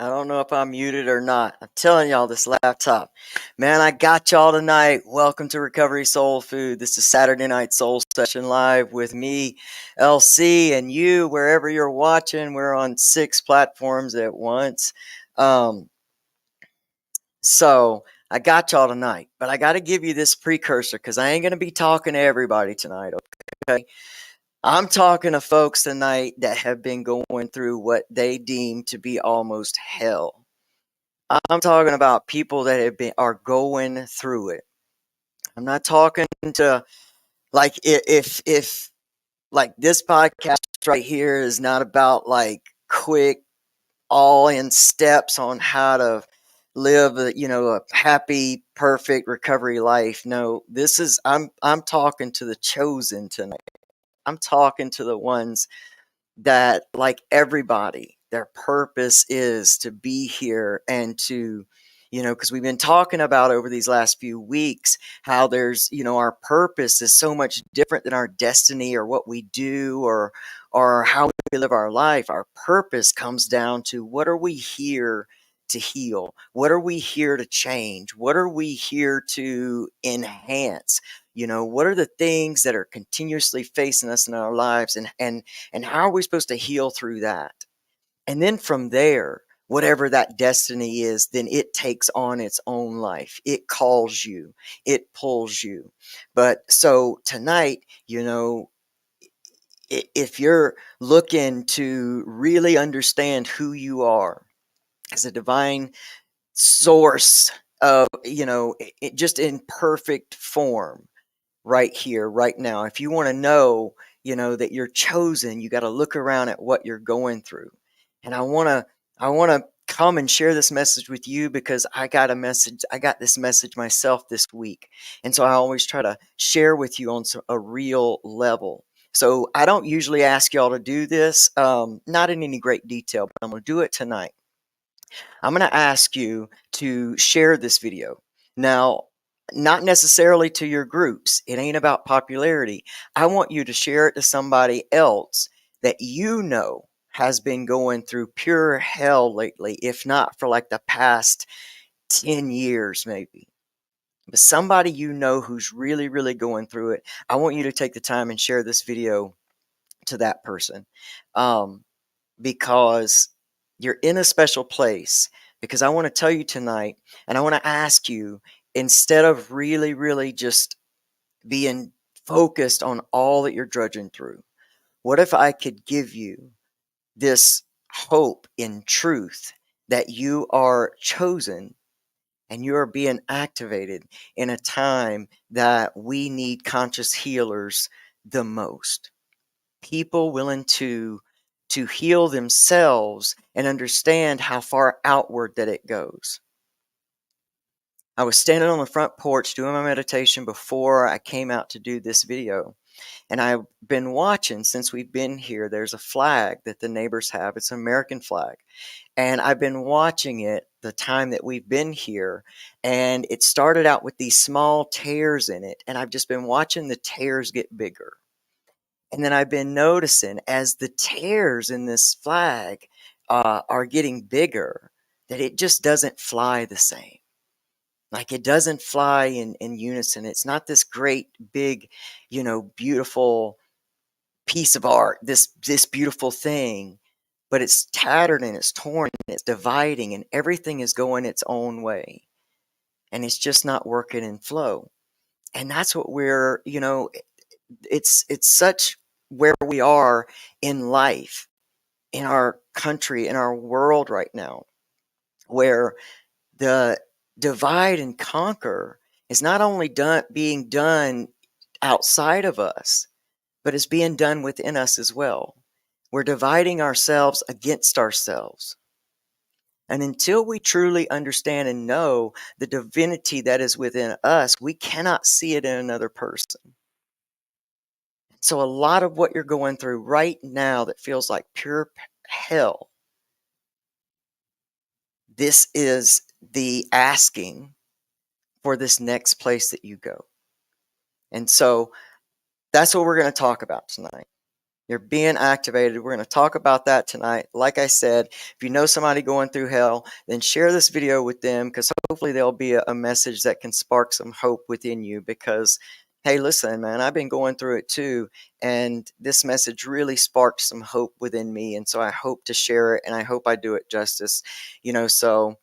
I don't know if I'm muted or not. I'm telling y'all, this laptop. Man, I got y'all tonight. Welcome to Recovery Soul Food. This is Saturday Night Soul Session Live with me, LC, and you, wherever you're watching. We're on 6 platforms at once. So I got y'all tonight, but I got to give you this precursor because I ain't going to be talking to everybody tonight, okay? I'm talking to folks tonight that have been going through what they deem to be almost hell. I'm talking about people that are going through it. I'm not talking to like if like this podcast right here is not about like quick all in steps on how to live a happy perfect recovery life. No, I'm talking to the chosen tonight. I'm talking to the ones that, like everybody, their purpose is to be here and to, because we've been talking about over these last few weeks how there's, our purpose is so much different than our destiny or what we do or how we live our life. Our purpose comes down to what are we here to heal? What are we here to change? What are we here to enhance? What are the things that are continuously facing us in our lives, and how are we supposed to heal through that? And then from there, whatever that destiny is, then it takes on its own life. It calls you, it pulls you. But so tonight, if you're looking to really understand who you are as a divine source of, just in perfect form, right here, right now. If you want to know, that you're chosen, you got to look around at what you're going through. And I want to come and share this message with you because I got this message myself this week. And so I always try to share with you on a real level. So I don't usually ask y'all to do this, not in any great detail, but I'm going to do it tonight. I'm going to ask you to share this video. Now, not necessarily to your groups. It ain't about popularity. I want you to share it to somebody else that has been going through pure hell lately, if not for like the past 10 years, maybe. But somebody who's really, really going through it. I want you to take the time and share this video to that person. Because you're in a special place. Because I want to tell you tonight, and I want to ask you, instead of really, really just being focused on all that you're drudging through, what if I could give you this hope in truth that you are chosen and you are being activated in a time that we need conscious healers the most? People willing to heal themselves and understand how far outward that it goes. I was standing on the front porch doing my meditation before I came out to do this video. And I've been watching since we've been here. There's a flag that the neighbors have. It's an American flag. And I've been watching it the time that we've been here. And it started out with these small tears in it. And I've just been watching the tears get bigger. And then I've been noticing as the tears in this flag are getting bigger, that it just doesn't fly the same. Like it doesn't fly in unison. It's not this great, big, beautiful piece of art, this beautiful thing, but it's tattered and it's torn and it's dividing and everything is going its own way. And it's just not working in flow. And that's what we're, it's such where we are in life, in our country, in our world right now, where the divide and conquer is not only being done outside of us, but it's being done within us as well. We're dividing ourselves against ourselves. And until we truly understand and know the divinity that is within us, we cannot see it in another person. So a lot of what you're going through right now that feels like pure hell, this is the asking for this next place that you go. And so that's what we're going to talk about tonight. You're being activated. We're going to talk about that tonight. Like I said, if you know somebody going through hell, then share this video with them, because hopefully there'll be a message that can spark some hope within you. Because, hey, listen, man, I've been going through it too. And this message really sparked some hope within me. And so I hope to share it, and I hope I do it justice. So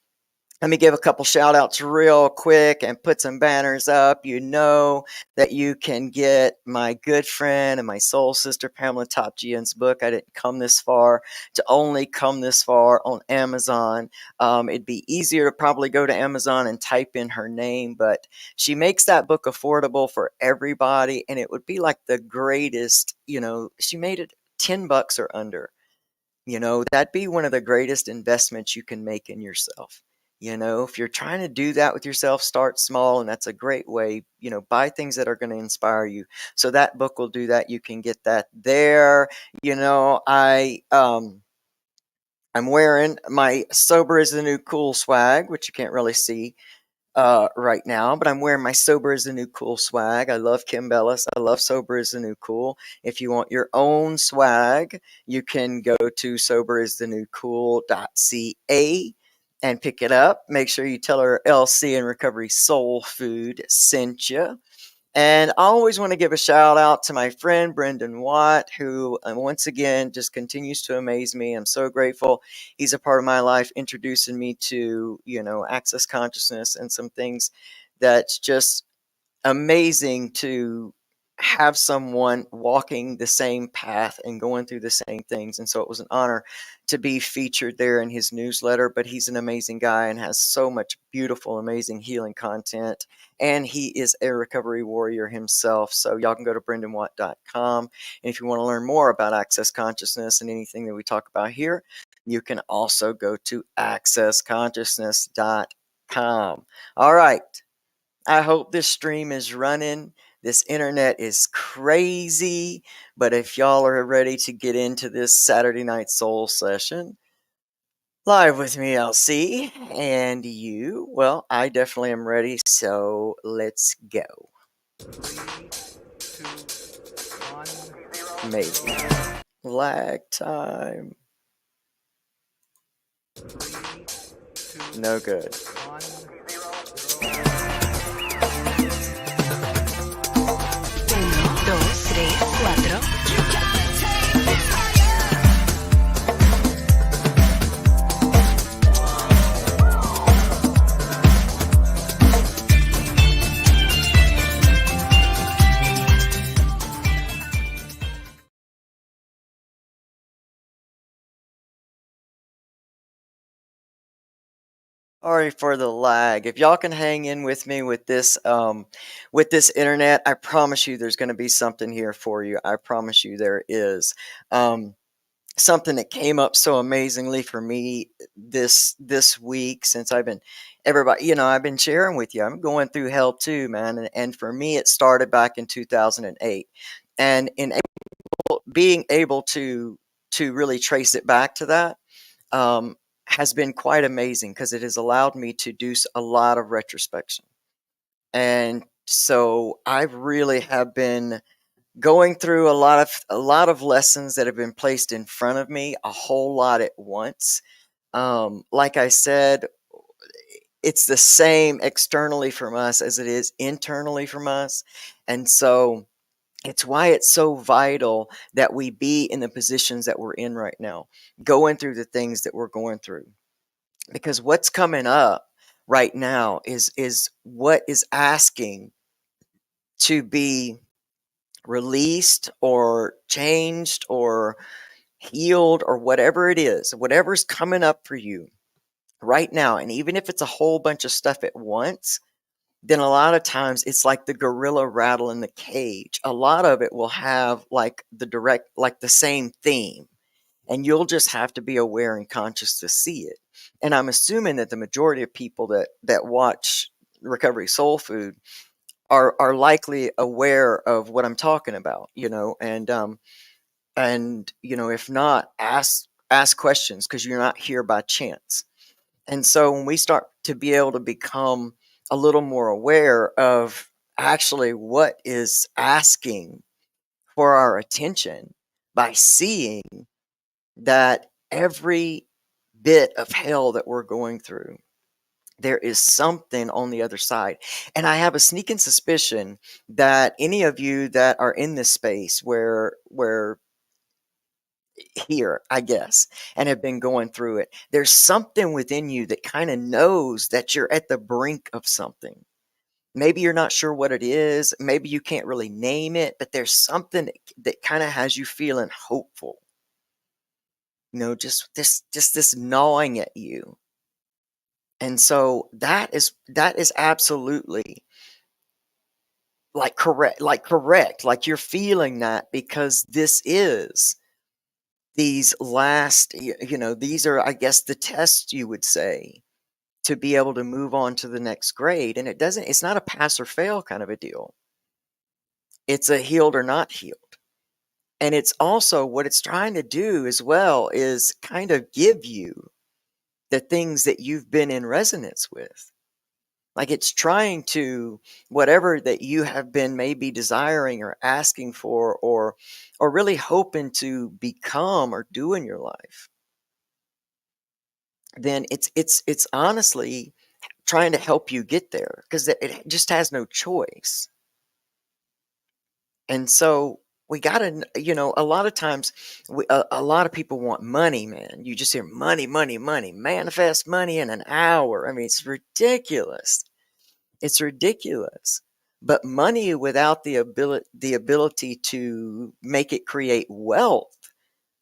let me give a couple shout outs real quick and put some banners up. You know that you can get my good friend and my soul sister Pamela Topjian's book, I Didn't Come This Far to Only Come This Far, on Amazon. It'd be easier to probably go to Amazon and type in her name, but she makes that book affordable for everybody, and it would be like the greatest, she made it $10 or under. That'd be one of the greatest investments you can make in yourself. If you're trying to do that with yourself, start small, and that's a great way. Buy things that are going to inspire you. So that book will do that. You can get that there. I'm wearing my Sober is the New Cool swag, which you can't really see right now, but I'm wearing my Sober is the New Cool swag. I love Kim Bellis. I love Sober is the New Cool. If you want your own swag, you can go to soberisthenewcool.ca and pick it up. Make sure you tell her LC and Recovery Soul Food sent you. And I always want to give a shout out to my friend Brendan Watt, who once again just continues to amaze me. I'm so grateful he's a part of my life, introducing me to, access consciousness and some things that's just amazing to have someone walking the same path and going through the same things. And so it was an honor to be featured there in his newsletter. But he's an amazing guy and has so much beautiful, amazing healing content. And he is a recovery warrior himself. So y'all can go to brendanwatt.com. And if you want to learn more about access consciousness and anything that we talk about here, you can also go to accessconsciousness.com. All right. I hope this stream is running. This internet is crazy, but if y'all are ready to get into this Saturday night soul session live with me, LC, and you, well, I definitely am ready, so let's go. 3, 2, 1, maybe. Lag time. 3, 2, no good. 1, 0. 1, 2, 3, 4. Sorry for the lag. If y'all can hang in with me with this internet, I promise you there's going to be something here for you. I promise you there is. Something that came up so amazingly for me this week, since I've been sharing with you. I'm going through hell too, man. And for me, it started back in 2008, and being able to really trace it back to that has been quite amazing, because it has allowed me to do a lot of retrospection. And so I really have been going through a lot of lessons that have been placed in front of me, a whole lot at once. Like I said, it's the same externally from us as it is internally from us. And so it's why it's so vital that we be in the positions that we're in right now, going through the things that we're going through. Because what's coming up right now is what is asking to be released or changed or healed, or whatever it is, whatever's coming up for you right now. And even if it's a whole bunch of stuff at once, then a lot of times it's like the gorilla rattle in the cage. A lot of it will have like the same theme, and you'll just have to be aware and conscious to see it. And I'm assuming that the majority of people that watch Recovery Soul Food are likely aware of what I'm talking about, and if not, ask questions, because you're not here by chance. And so when we start to be able to become a little more aware of actually what is asking for our attention, by seeing that every bit of hell that we're going through, there is something on the other side. And I have a sneaking suspicion that any of you that are in this space where here, I guess, and have been going through it, there's something within you that kind of knows that you're at the brink of something. Maybe you're not sure what it is. Maybe you can't really name it, but there's something that kind of has you feeling hopeful. Just this gnawing at you. And so that is absolutely correct. Like you're feeling that because this is these last, these are, I guess, the tests you would say to be able to move on to the next grade. And it's not a pass or fail kind of a deal. It's a healed or not healed. And it's also what it's trying to do as well is kind of give you the things that you've been in resonance with. Like it's trying to, whatever that you have been maybe desiring or asking for or really hoping to become or do in your life, then it's honestly trying to help you get there because it just has no choice. And so we got to, a lot of times, a lot of people want money, man. You just hear money, money, money, manifest money in an hour. I mean, it's ridiculous. It's ridiculous. But money without the ability to make it create wealth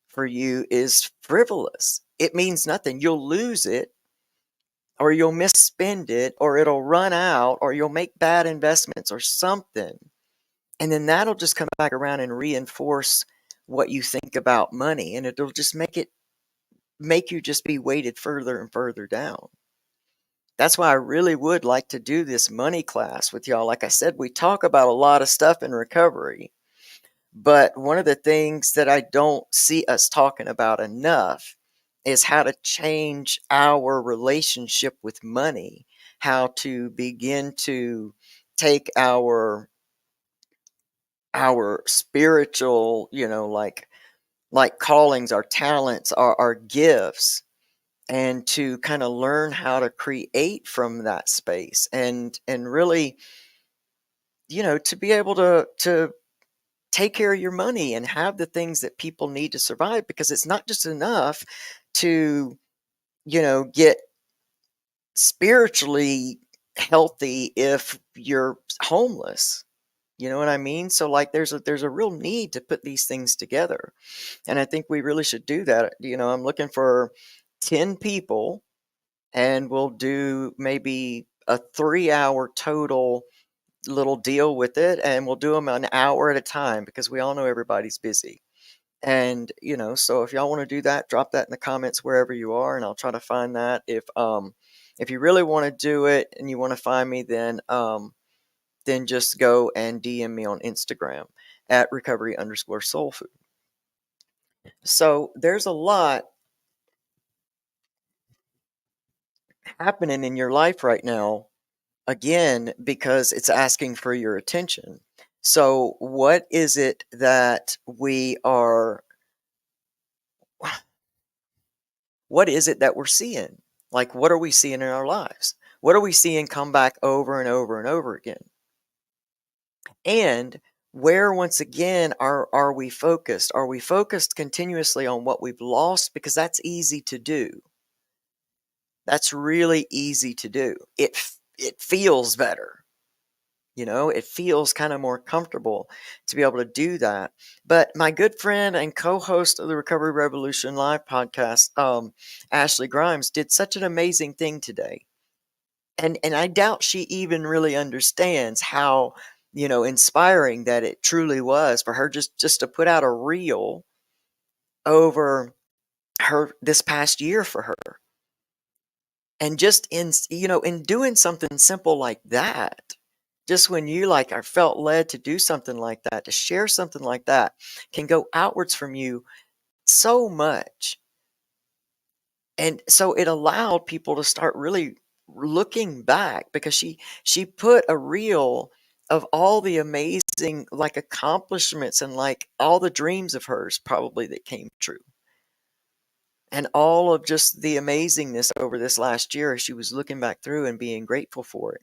for you is frivolous. It means nothing. You'll lose it, or you'll misspend it, or it'll run out, or you'll make bad investments or something. And then that'll just come back around and reinforce what you think about money. And it'll just make you just be weighted further and further down. That's why I really would like to do this money class with y'all. Like I said, we talk about a lot of stuff in recovery, but one of the things that I don't see us talking about enough is how to change our relationship with money, how to begin to take our spiritual, like callings, our talents, our gifts, and to kind of learn how to create from that space and really, to be able to take care of your money and have the things that people need to survive, because it's not just enough to, get spiritually healthy if you're homeless. You know what I mean? So like there's a real need to put these things together. And I think we really should do that. I'm looking for 10 people, and we'll do maybe a 3-hour total little deal with it, and we'll do them an hour at a time because we all know everybody's busy. And so if y'all want to do that, drop that in the comments wherever you are, and I'll try to find that. If you really want to do it and you want to find me, then just go and DM me on Instagram at recovery_soulfood. So there's a lot happening in your life right now, again, because it's asking for your attention. So what is it that we're seeing? Like, what are we seeing in our lives? What are we seeing come back over and over and over again? And where, once again, are we focused? Are we focused continuously on what we've lost? Because that's easy to do. That's really easy to do. It feels better. It feels kind of more comfortable to be able to do that. But my good friend and co-host of the Recovery Revolution Live podcast, Ashley Grimes, did such an amazing thing today. And I doubt she even really understands how, inspiring that it truly was for her just to put out a reel over this past year for her. And just in doing something simple like that, just when you are felt led to do something like that, to share something like that, can go outwards from you so much. And so it allowed people to start really looking back, because she put a reel of all the amazing amazing like accomplishments and like all the dreams of hers probably that came true. And all of just the amazingness over this last year, she was looking back through and being grateful for it.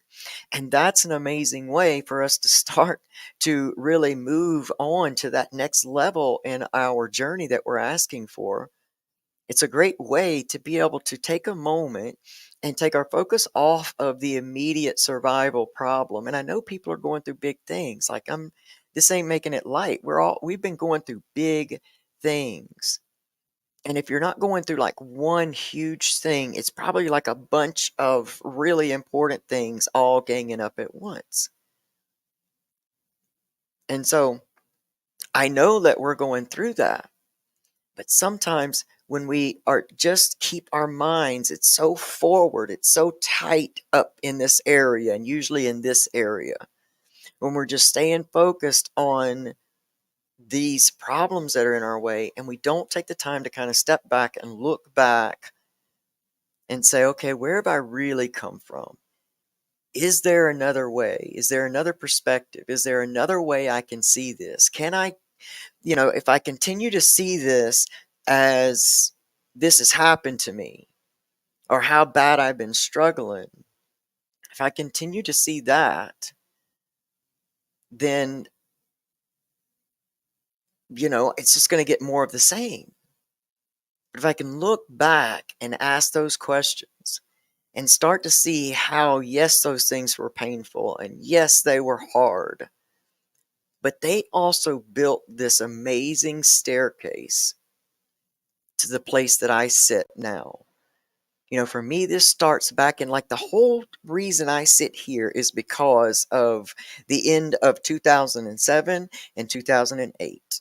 And that's an amazing way for us to start to really move on to that next level in our journey that we're asking for. It's a great way to be able to take a moment and take our focus off of the immediate survival problem. And I know people are going through big things. Like this ain't making it light. We've been going through big things. And if you're not going through like one huge thing, it's probably like a bunch of really important things all ganging up at once. And so I know that we're going through that. But sometimes when we are just keep our minds, it's so forward, it's so tight up in this area, and usually in this area, when we're just staying focused on these problems that are in our way, and we don't take the time to kind of step back and look back and say, okay, where have I really come from? Is there another way? Is there another perspective? Is there another way I can see this? Can I, if I continue to see this as this has happened to me or how bad I've been struggling, if I continue to see that, then, it's just going to get more of the same. But if I can look back and ask those questions and start to see how, yes, those things were painful and yes, they were hard, but they also built this amazing staircase to the place that I sit now. For me, this starts back in like the whole reason I sit here is because of the end of 2007 and 2008.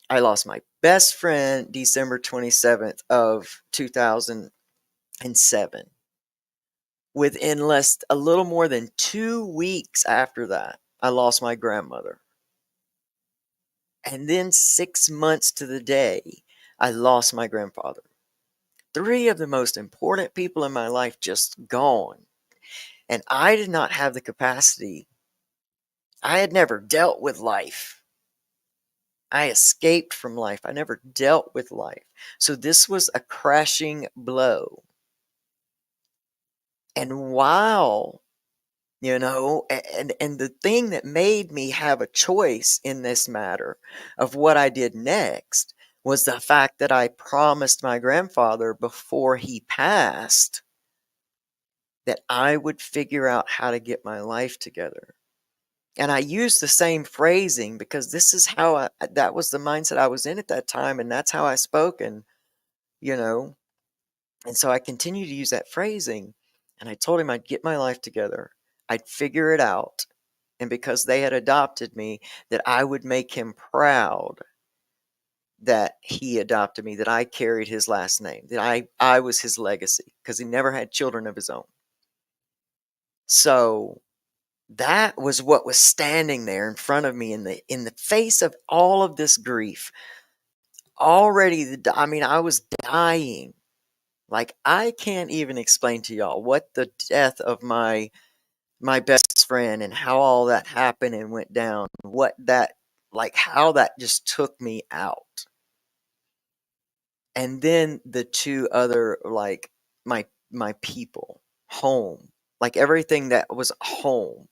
I lost my best friend December 27th of 2007. Within a little more than 2 weeks after that, I lost my grandmother. And then 6 months to the day, I lost my grandfather. 3 of the most important people in my life just gone. And I did not have the capacity. I had never dealt with life. I escaped from life. I never dealt with life. So this was a crashing blow. And wow, and the thing that made me have a choice in this matter of what I did next was the fact that I promised my grandfather before he passed that I would figure out how to get my life together. And I used the same phrasing because this is how that was the mindset I was in at that time. And that's how I spoke. And so I continued to use that phrasing. And I told him I'd get my life together. I'd figure it out. And because they had adopted me, that I would make him proud that he adopted me, that I carried his last name, that I was his legacy, because he never had children of his own. So that was what was standing there in front of me in the face of all of this grief. Already, I was dying. Like, I can't even explain to y'all what the death of my best friend and how all that happened and went down, how that just took me out. And then the 2 other, like, my people, home, like everything that was home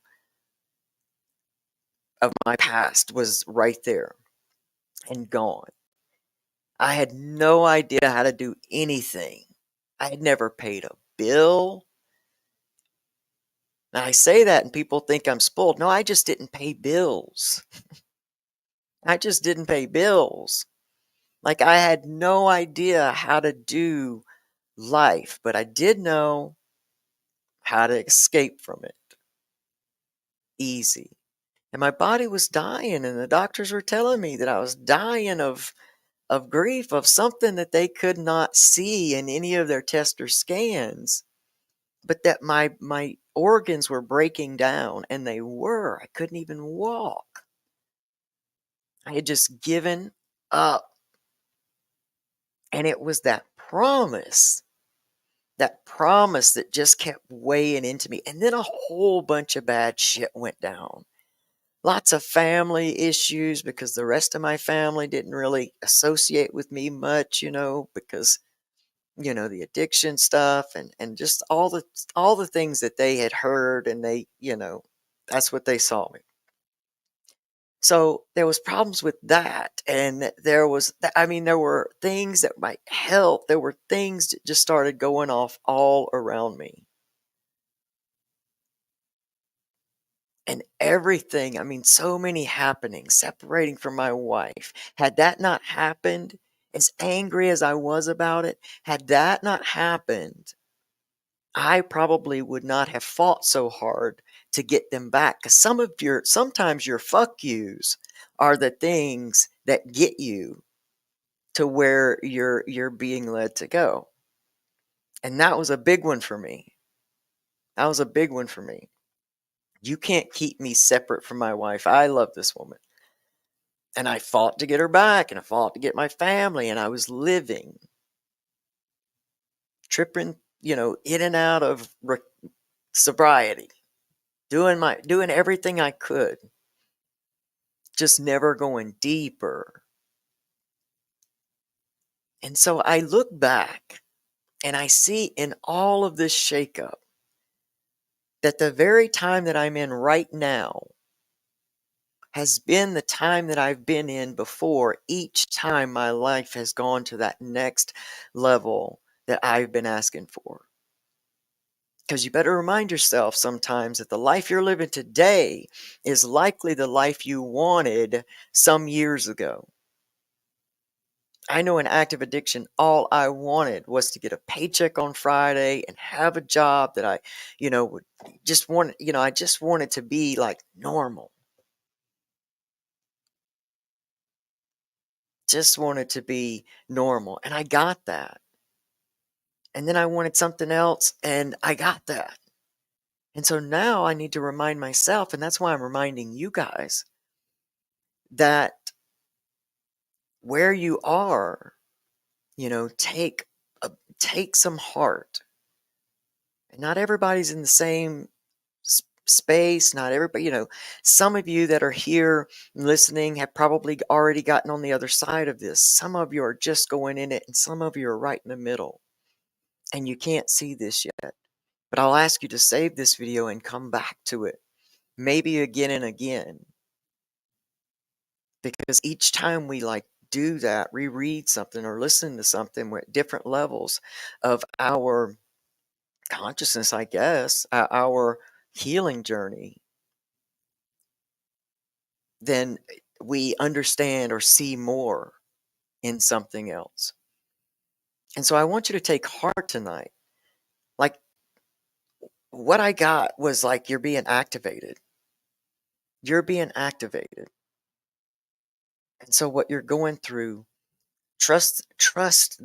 of my past was right there and gone. I had no idea how to do anything. I had never paid a bill. Now I say that and people think I'm spoiled. No, I just didn't pay bills. I just didn't pay bills. Like, I had no idea how to do life, but I did know how to escape from it. Easy. And my body was dying, and the doctors were telling me that I was dying of grief, of something that they could not see in any of their tests or scans, but that my organs were breaking down, and they were. I couldn't even walk. I had just given up. And it was that promise that just kept weighing into me. And then a whole bunch of bad shit went down. lots of family issues because the rest of my family didn't really associate with me much, because the addiction stuff and just all the things that they had heard, and that's what they saw me. So there was problems with that, and there were things that might help. There were things that just started going off all around me. And everything, so many happenings, separating from my wife. Had that not happened, as angry as I was about it, had that not happened, I probably would not have fought so hard to get them back. Because sometimes your fuck yous are the things that get you to where you're being led to go. And that was a big one for me. That was a big one for me. You can't keep me separate from my wife. I love this woman. And I fought to get her back, and I fought to get my family, and I was living, tripping, in and out of sobriety, doing everything I could, just never going deeper. And so I look back and I see in all of this shakeup that the very time that I'm in right now has been the time that I've been in before, each time my life has gone to that next level that I've been asking for. Because you better remind yourself sometimes that the life you're living today is likely the life you wanted some years ago. I know in active addiction, all I wanted was to get a paycheck on Friday and have a job that I, would just want, I just wanted to be like normal. Just wanted to be normal. And I got that. And then I wanted something else, and I got that. And so now I need to remind myself, and that's why I'm reminding you guys, that where you are, take some heart. And not everybody's in the same space. Not everybody, some of you that are here listening have probably already gotten on the other side of this. Some of you are just going in it, and some of you are right in the middle, and you can't see this yet. But I'll ask you to save this video and come back to it, maybe again and again. Because each time we do that, reread something or listen to something, we're at different levels of our consciousness, I guess, our healing journey, then we understand or see more in something else. And so I want you to take heart tonight. Like, what I got was like, you're being activated. You're being activated. And so what you're going through, trust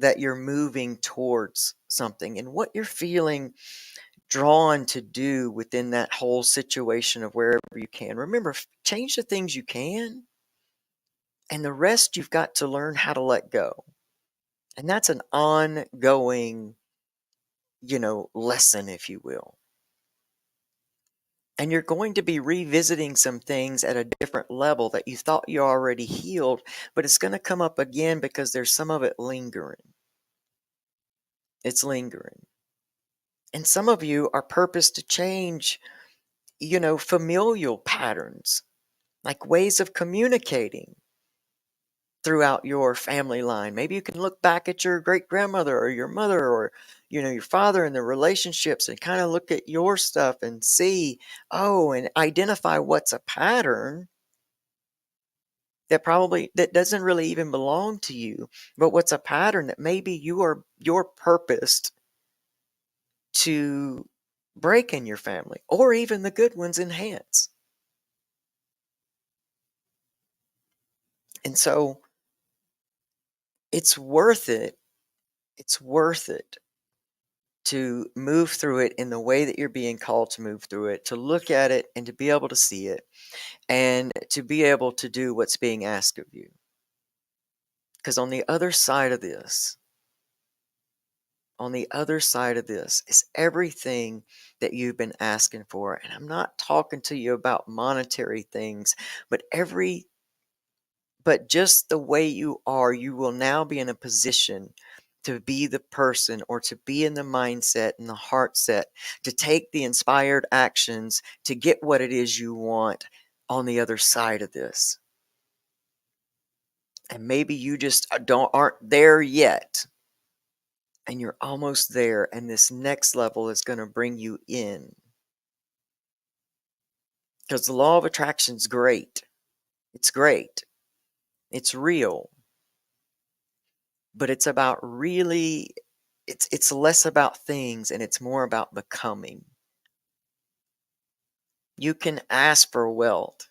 that you're moving towards something, and what you're feeling drawn to do within that whole situation of wherever you can. Remember, change the things you can, and the rest you've got to learn how to let go. And that's an ongoing, lesson, if you will. And you're going to be revisiting some things at a different level that you thought you already healed, but it's going to come up again because there's some of it lingering. It's lingering. And some of you are purposed to change, familial patterns, like ways of communicating throughout your family line. Maybe you can look back at your great grandmother or your mother or your father and the relationships, and kind of look at your stuff and see, and identify what's a pattern that doesn't really even belong to you, but what's a pattern that maybe you're purposed to break in your family, or even the good ones enhance. And so it's worth it. It's worth it to move through it in the way that you're being called to move through it, to look at it and to be able to see it, and to be able to do what's being asked of you. Because on the other side of this, on the other side of this is everything that you've been asking for. And I'm not talking to you about monetary things, but just the way you are, you will now be in a position to be the person, or to be in the mindset and the heart set to take the inspired actions to get what it is you want on the other side of this. And maybe you just aren't there yet, and you're almost there, and this next level is going to bring you in, because the law of attraction is great. It's great. It's real. But it's about really, it's less about things and it's more about becoming. You can ask for wealth,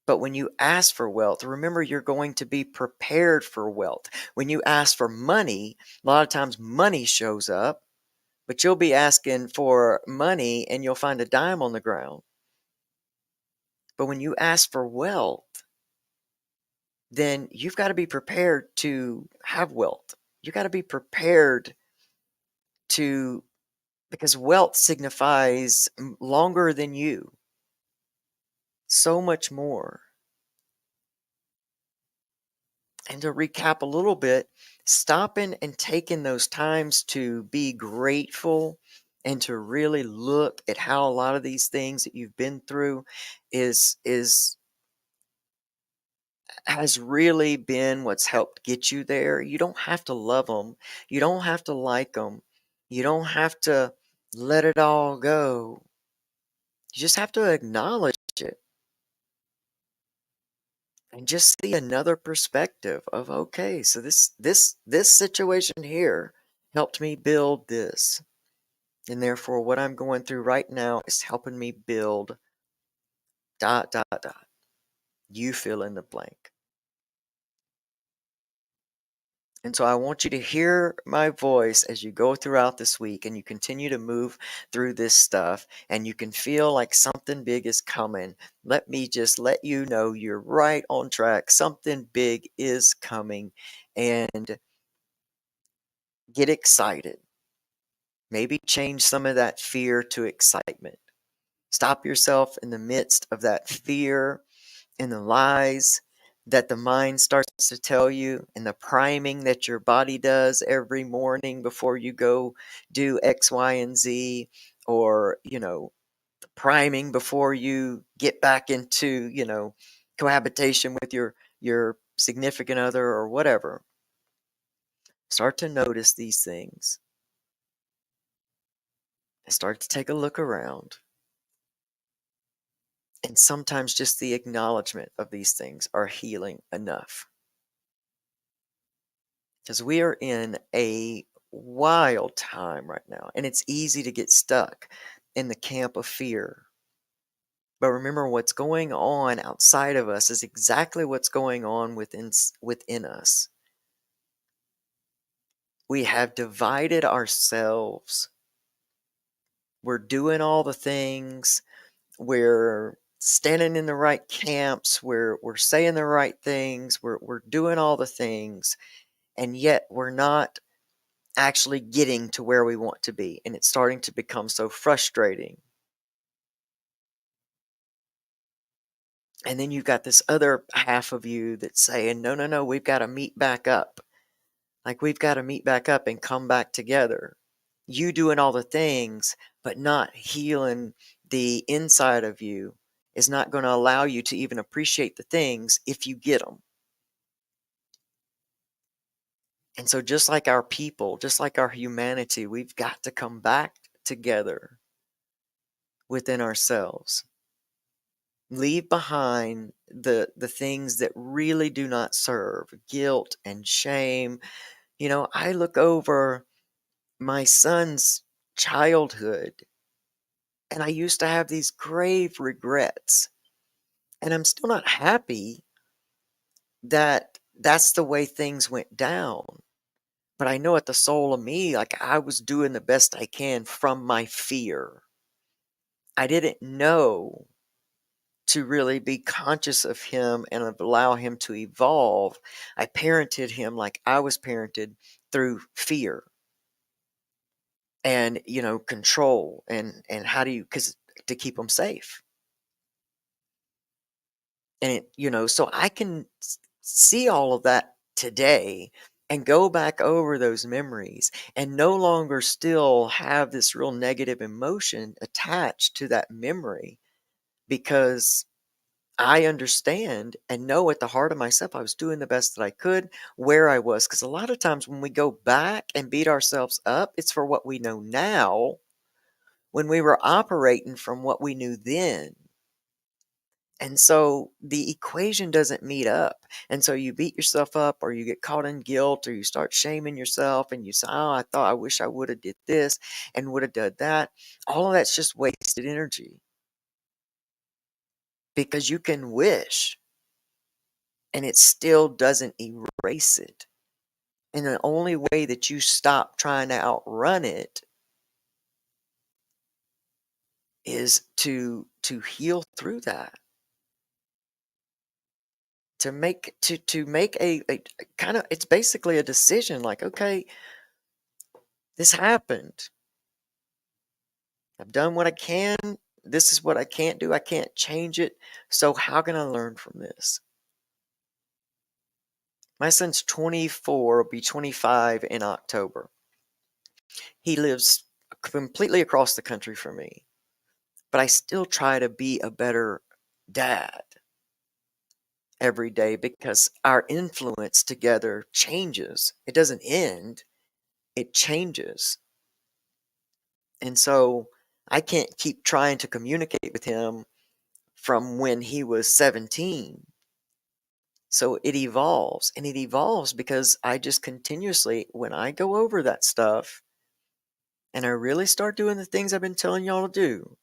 but when you ask for wealth, remember, you're going to be prepared for wealth. When you ask for money, a lot of times money shows up, but you'll be asking for money and you'll find a dime on the ground. But when you ask for wealth, then you've got to be prepared to have wealth. You got to be prepared to, because wealth signifies longer than you, so much more. And to recap a little bit, stopping and taking those times to be grateful and to really look at how a lot of these things that you've been through is has really been what's helped get you there. You don't have to love them. You don't have to like them. You don't have to let it all go. You just have to acknowledge it and just see another perspective of, okay, so this situation here helped me build this. And therefore what I'm going through right now is helping me build ... You fill in the blank. And so I want you to hear my voice as you go throughout this week and you continue to move through this stuff, and you can feel like something big is coming. Let me just let you know you're right on track. Something big is coming, and get excited. Maybe change some of that fear to excitement. Stop yourself in the midst of that fear and the lies that the mind starts to tell you, and the priming that your body does every morning before you go do X, Y, and Z, or, the priming before you get back into, cohabitation with your significant other or whatever. Start to notice these things and start to take a look around. And sometimes just the acknowledgement of these things are healing enough. Because we are in a wild time right now, and it's easy to get stuck in the camp of fear. But remember, what's going on outside of us is exactly what's going on within us. We have divided ourselves. We're doing all the things. We're standing in the right camps. We're saying the right things. We're doing all the things, and yet we're not actually getting to where we want to be, and it's starting to become so frustrating. And then you've got this other half of you that's saying, no, we've got to meet back up. Like, we've got to meet back up and come back together. You doing all the things, but not healing the inside of you is not going to allow you to even appreciate the things if you get them. And so just like our people, just like our humanity, we've got to come back together within ourselves. Leave behind the things that really do not serve, guilt and shame. I look over my son's childhood, and I used to have these grave regrets, and I'm still not happy that that's the way things went down. But I know at the soul of me, like, I was doing the best I can from my fear. I didn't know to really be conscious of him and allow him to evolve. I parented him like I was parented, through fear. and control, and how do you, because to keep them safe. And so I can see all of that today and go back over those memories and no longer still have this real negative emotion attached to that memory, because I understand and know at the heart of myself I was doing the best that I could where I was. Because a lot of times when we go back and beat ourselves up, it's for what we know now when we were operating from what we knew then. And so the equation doesn't meet up. And so you beat yourself up, or you get caught in guilt, or you start shaming yourself and you say, oh, I wish I would have did this and would have done that. All of that's just wasted energy, because you can wish and it still doesn't erase it. And the only way that you stop trying to outrun it is to heal through that. To make a kind of, it's basically a decision, like, okay, this happened. I've done what I can. This is what I can't do. I can't change it. So how can I learn from this? My son's 24, will be 25 in October. He lives completely across the country from me, but I still try to be a better dad every day, because our influence together changes. It doesn't end, it changes. And so I can't keep trying to communicate with him from when he was 17. So it evolves, and it evolves because I just continuously, when I go over that stuff and I really start doing the things I've been telling y'all to do,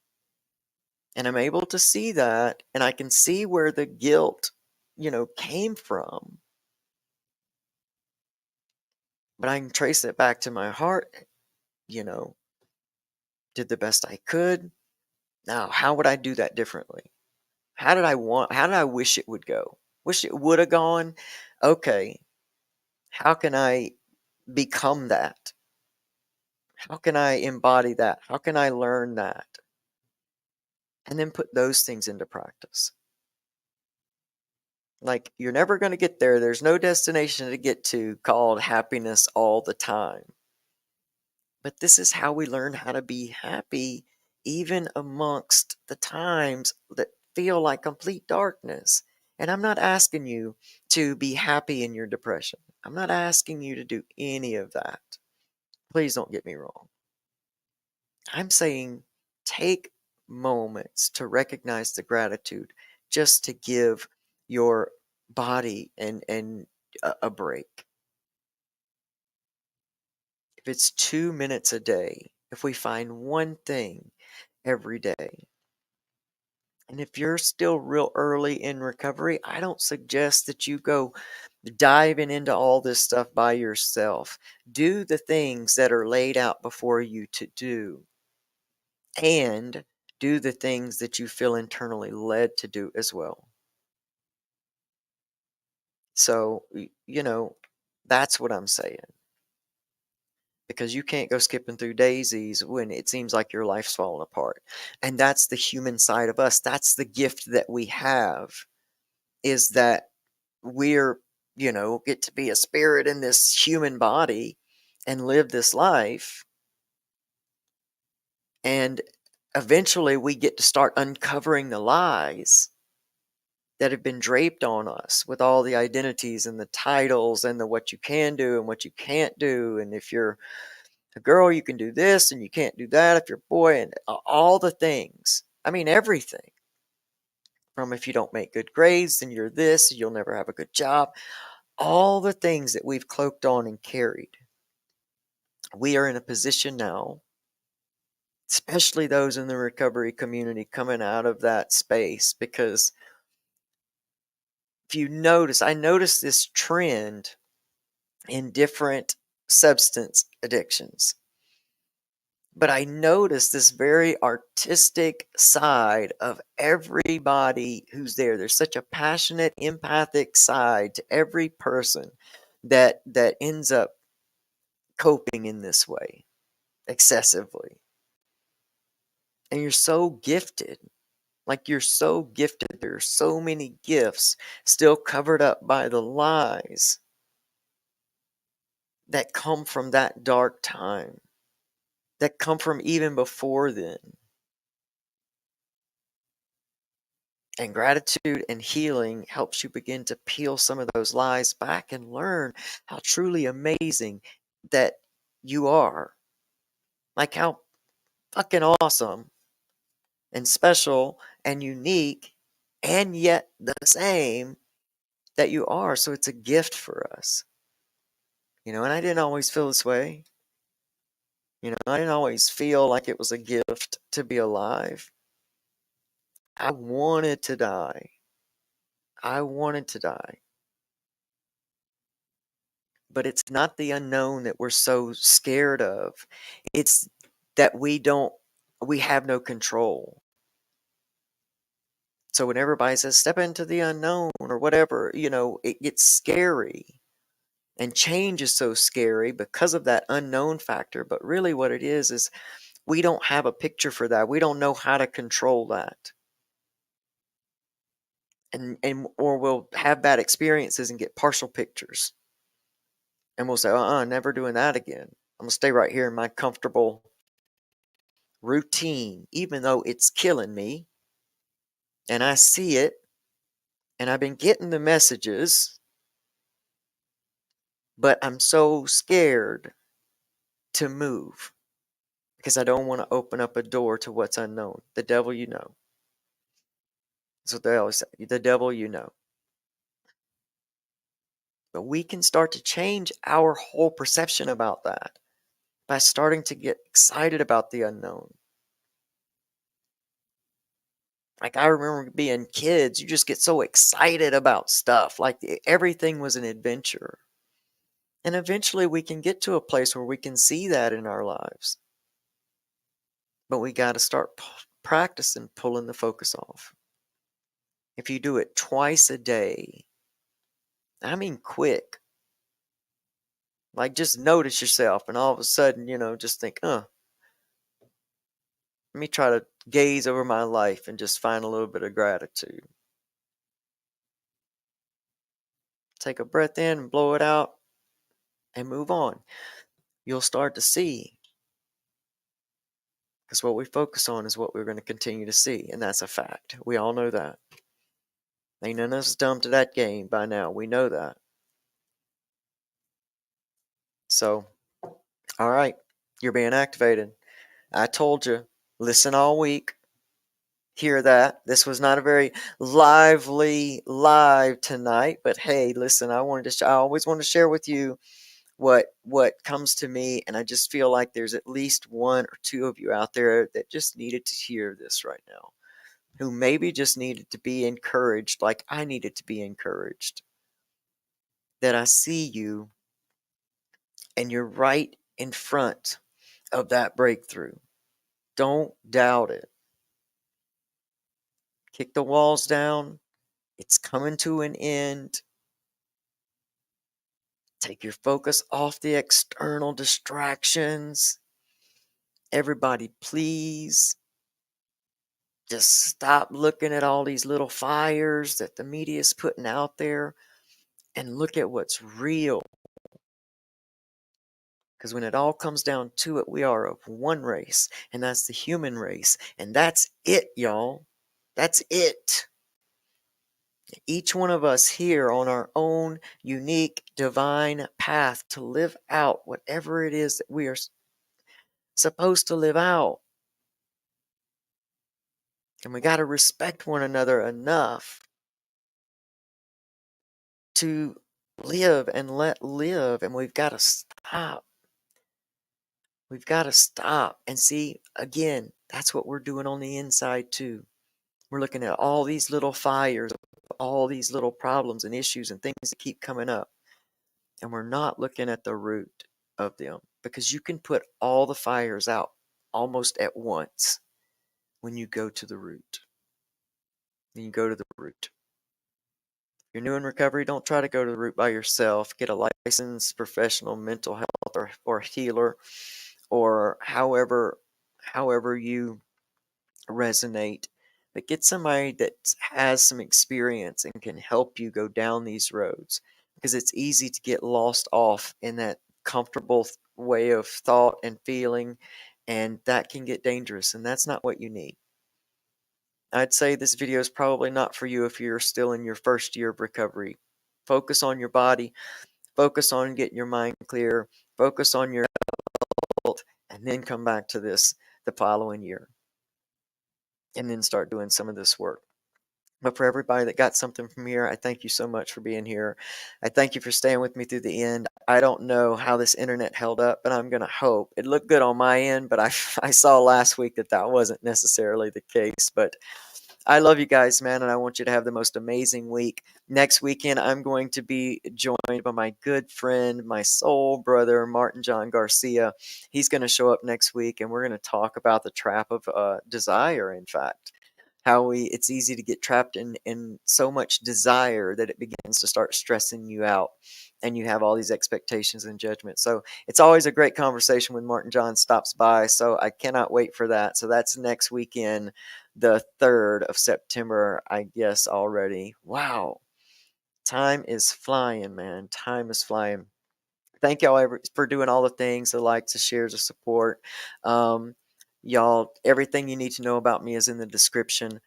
and I'm able to see that, and I can see where the guilt, came from, but I can trace it back to my heart, you know, did the best I could. Now, how would I do that differently? How did I wish it would go? Wish it would have gone? Okay, how can I become that? How can I embody that? How can I learn that? And then put those things into practice. Like, you're never going to get there. There's no destination to get to called happiness all the time. But this is how we learn how to be happy, even amongst the times that feel like complete darkness. And I'm not asking you to be happy in your depression. I'm not asking you to do any of that. Please don't get me wrong. I'm saying take moments to recognize the gratitude, just to give your body and a break. If it's 2 minutes a day, if we find one thing every day, and if you're still real early in recovery, I don't suggest that you go diving into all this stuff by yourself. Do the things that are laid out before you to do, and do the things that you feel internally led to do as well. So, that's what I'm saying. Because you can't go skipping through daisies when it seems like your life's falling apart. And that's the human side of us. That's the gift that we have, is that we're, get to be a spirit in this human body and live this life. And eventually we get to start uncovering the lies that have been draped on us with all the identities and the titles and the what you can do and what you can't do. And if you're a girl, you can do this and you can't do that. If you're a boy, and all the things. I mean, everything. From if you don't make good grades, then you're this, you'll never have a good job. All the things that we've cloaked on and carried. We are in a position now, especially those in the recovery community coming out of that space, because if you notice, I noticed this trend in different substance addictions. But I noticed this very artistic side of everybody who's there. There's such a passionate, empathic side to every person that ends up coping in this way. excessively. And you're so gifted. Like, you're so gifted. There are so many gifts still covered up by the lies that come from that dark time, that come from even before then. And gratitude and healing helps you begin to peel some of those lies back and learn how truly amazing that you are. Like, how fucking awesome and special and unique and yet the same that you are. So it's a gift for us. And I didn't always feel this way. I didn't always feel like it was a gift to be alive. I wanted to die. I wanted to die. But it's not the unknown that we're so scared of. It's that we have no control. So when everybody says, step into the unknown or whatever, it gets scary. And change is so scary because of that unknown factor. But really what it is we don't have a picture for that. We don't know how to control that. Or we'll have bad experiences and get partial pictures. And we'll say, never doing that again. I'm going to stay right here in my comfortable routine, even though it's killing me. And I see it. And I've been getting the messages. But I'm so scared to move because I don't want to open up a door to what's unknown. The devil, That's what they always say. The devil, But we can start to change our whole perception about that by starting to get excited about the unknown. Like, I remember being kids, you just get so excited about stuff. Like, everything was an adventure. And eventually we can get to a place where we can see that in our lives. But we got to start practicing pulling the focus off. If you do it twice a day, I mean quick, like, just notice yourself and all of a sudden, just think, let me try to gaze over my life and just find a little bit of gratitude. Take a breath in and blow it out and move on. You'll start to see. Because what we focus on is what we're going to continue to see. And that's a fact. We all know that. Ain't none of us dumb to that game by now. We know that. So, all right. You're being activated. I told you. Listen all week. Hear that. This was not a very lively live tonight. But hey, listen, I always want to share with you what comes to me, and I just feel like there's at least one or two of you out there that just needed to hear this right now, who maybe just needed to be encouraged like I needed to be encouraged, that I see you and you're right in front of that breakthrough. Don't doubt it. Kick the walls down. It's coming to an end. Take your focus off the external distractions. Everybody, please just stop looking at all these little fires that the media is putting out there and look at what's real. Because when it all comes down to it, we are of one race, and that's the human race. And that's it, y'all. That's it. Each one of us here on our own unique divine path to live out whatever it is that we are supposed to live out. And we got to respect one another enough to live and let live. And we've got to stop. We've got to stop and see, again, that's what we're doing on the inside too. We're looking at all these little fires, all these little problems and issues and things that keep coming up. And we're not looking at the root of them, because you can put all the fires out almost at once when you go to the root. When you go to the root. If you're new in recovery, don't try to go to the root by yourself. Get a licensed professional mental health or healer or however you resonate, but get somebody that has some experience and can help you go down these roads, because it's easy to get lost off in that comfortable way of thought and feeling, and that can get dangerous, and that's not what you need. I'd say this video is probably not for you if you're still in your first year of recovery. Focus on your body, focus on getting your mind clear, focus on your health, and then come back to this the following year and then start doing some of this work. But for everybody that got something from here, I thank you so much for being here. I thank you for staying with me through the end. I don't know how this internet held up, but I'm going to hope. It looked good on my end, but I saw last week that that wasn't necessarily the case. But I love you guys, man, and I want you to have the most amazing week. Next weekend, I'm going to be joined by my good friend, my soul brother, Martin John Garcia. He's going to show up next week, and we're going to talk about the trap of desire, in fact. How it's easy to get trapped in so much desire that it begins to start stressing you out, and you have all these expectations and judgments. So it's always a great conversation when Martin John stops by. So I cannot wait for that. So that's next weekend, the 3rd of September, I guess already. Wow. Time is flying, man. Time is flying. Thank y'all for doing all the things, the likes, the shares, the support. Um, y'all, everything you need to know about me is in the description.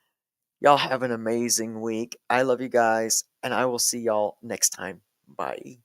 Y'all have an amazing week. I love you guys, and I will see y'all next time. Bye.